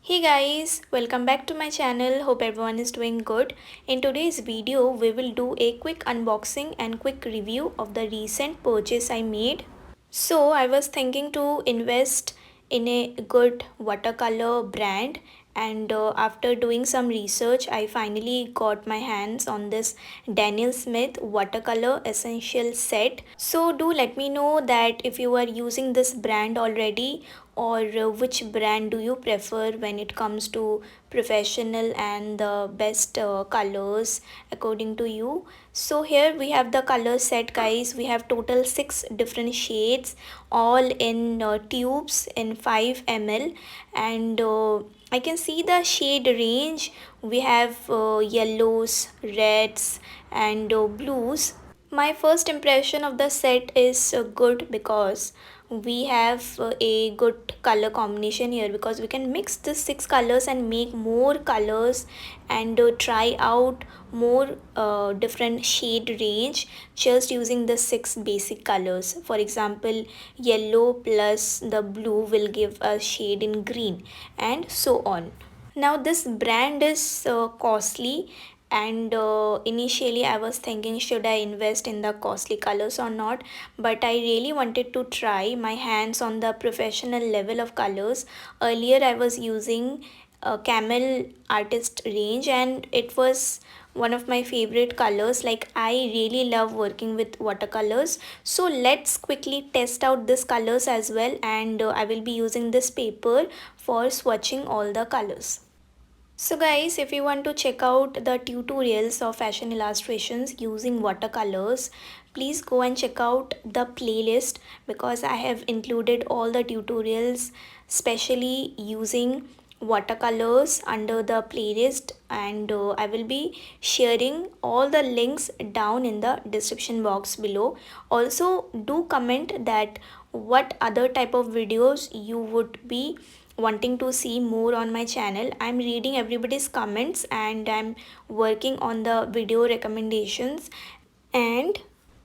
Hey guys, welcome back to my channel. Hope everyone is doing good. In today's video, we will do a quick unboxing and quick review of the recent purchase I made. So I was thinking to invest in a good watercolor brand, and after doing some research I finally got my hands on this Daniel Smith watercolor essential set. So do let me know that if you are using this brand already, or which brand do you prefer when it comes to professional and the best colors according to you. So here we have the color set, guys. We have total 6 different shades, all in tubes in 5 ml, and I can see the shade range. We have yellows, reds, and blues. My first impression of the set is good because we have a good color combination here, because we can mix the 6 colors and make more colors and try out more different shade range just using the 6 basic colors. For example, yellow plus the blue will give a shade in green, and so on. Now this brand is costly, and initially I was thinking, should I invest in the costly colors or not, but I really wanted to try my hands on the professional level of colors. Earlier I was using a camel artist range, and it was one of my favorite colors. Like, I really love working with watercolors. So let's quickly test out this colors as well, and I will be using this paper for swatching all the colors. So guys, if you want to check out the tutorials of fashion illustrations using watercolors, please go and check out the playlist, because I have included all the tutorials specially using watercolors under the playlist, and I will be sharing all the links down in the description box below. Also do comment that what other type of videos you would be wanting to see more on my channel. I'm reading everybody's comments and I'm working on the video recommendations. And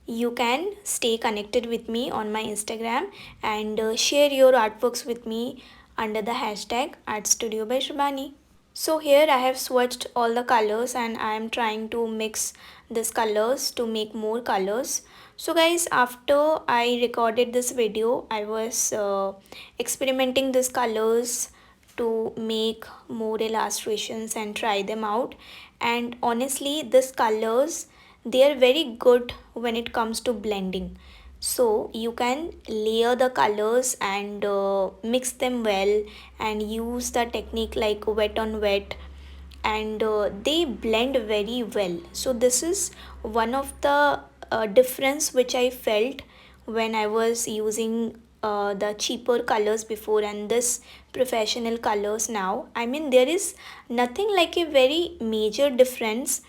you can stay connected with me on my Instagram and share your artworks with me under the hashtag artstudio.srabani. So here I have swatched all the colors and I am trying to mix these colors to make more colors. So guys, after I recorded this video, I was experimenting these colors to make more illustrations and try them out. And honestly, these colors, they are very good when it comes to blending. So you can layer the colors and mix them well and use the technique like wet on wet, and they blend very well. So this is one of the difference which I felt when I was using the cheaper colors before and this professional colors now. I mean, there is nothing like a very major difference,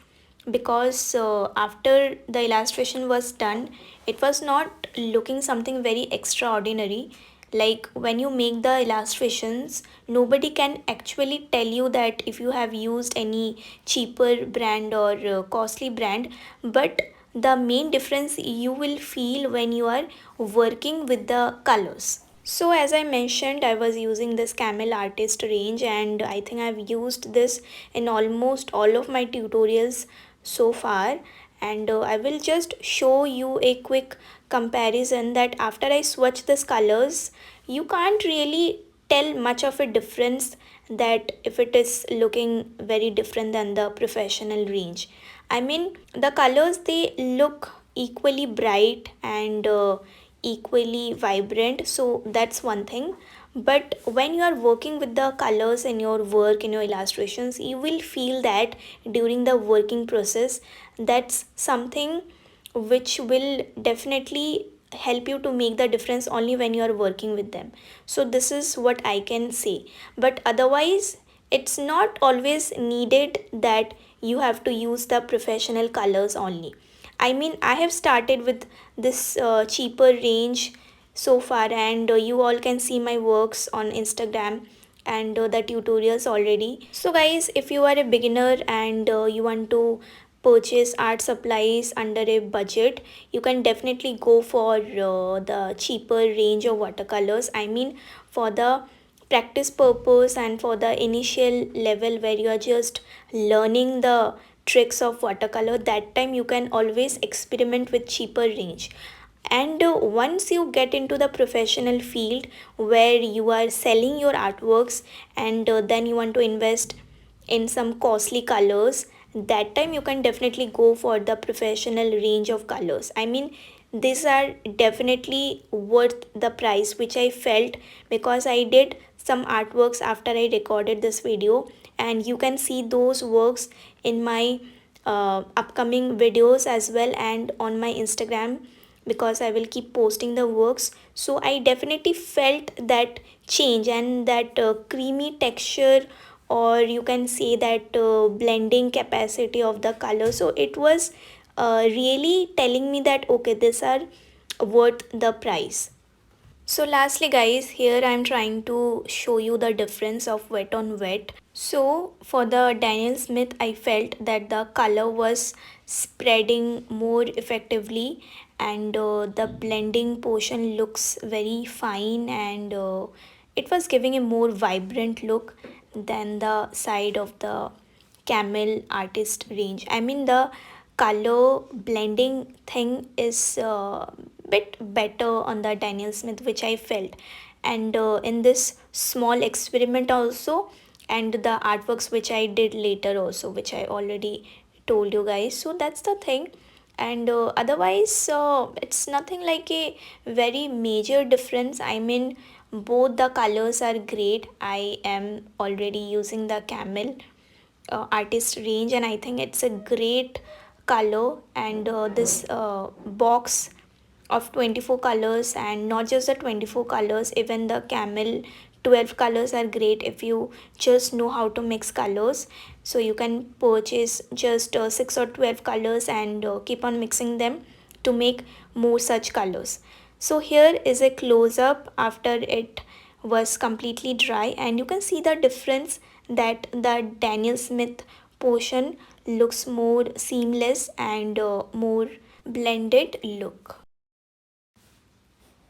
because after the illustration was done, it was not looking something very extraordinary. Like, when you make the illustrations, nobody can actually tell you that if you have used any cheaper brand or costly brand, but the main difference you will feel when you are working with the colors. So as I mentioned, I was using this Camel Artist range, and I think I've used this in almost all of my tutorials so far. And I will just show you a quick comparison that after I swatch these colors, you can't really tell much of a difference, that if it is looking very different than the professional range. I mean, the colors, they look equally bright and equally vibrant, so that's one thing. But when you are working with the colors in your work, in your illustrations, you will feel that during the working process, that's something which will definitely help you to make the difference only when you are working with them. So this is what I can say. But otherwise, it's not always needed that you have to use the professional colors only. I mean, I have started with this cheaper range so far, and you all can see my works on Instagram and the tutorials already. So guys, if you are a beginner and you want to purchase art supplies under a budget, you can definitely go for the cheaper range of watercolors. I mean, for the practice purpose and for the initial level where you are just learning the tricks of watercolor, that time you can always experiment with cheaper range. And once you get into the professional field where you are selling your artworks, and then you want to invest in some costly colors, that time you can definitely go for the professional range of colors. I mean, these are definitely worth the price which I felt, because I did some artworks after I recorded this video, and you can see those works in my upcoming videos as well, and on my Instagram, because I will keep posting the works. So I definitely felt that change and that creamy texture, or you can say that blending capacity of the color. So it was really telling me that okay, these are worth the price. So lastly guys, here I am trying to show you the difference of wet on wet. So for the Daniel Smith, I felt that the color was spreading more effectively, and the blending portion looks very fine, and it was giving a more vibrant look than the side of the Camel artist range. I mean, the color blending thing is bit better on the Daniel Smith, which I felt. And in this small experiment also, and the artworks which I did later also, which I already told you guys. So that's the thing. And otherwise it's nothing like a very major difference. I mean, both the colors are great. I am already using the Camel artist range, and I think it's a great color. And this box of 24 colors, and not just the 24 colors, even the Camel 12 colors are great if you just know how to mix colors. So you can purchase just 6 or 12 colors and keep on mixing them to make more such colors. So here is a close-up after it was completely dry, and you can see the difference that the Daniel Smith portion looks more seamless and more blended look.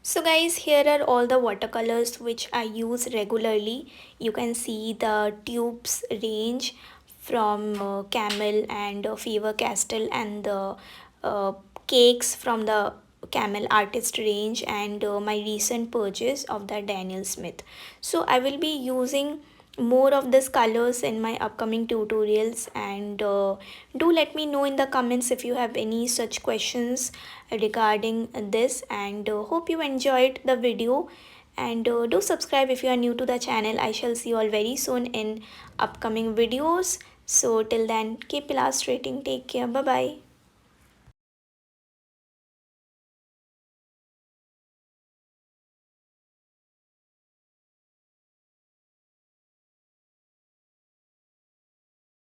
So guys, here are all the watercolors which I use regularly. You can see the tubes range from Camel and Fever Castell, and the uh, cakes from the Camel artist range, and my recent purchase of the Daniel Smith. So I will be using more of these colors in my upcoming tutorials, and do let me know in the comments if you have any such questions regarding this. And hope you enjoyed the video, and do subscribe if you are new to the channel. I shall see you all very soon in upcoming videos. So till then, keep illustrating. Take care. Bye bye.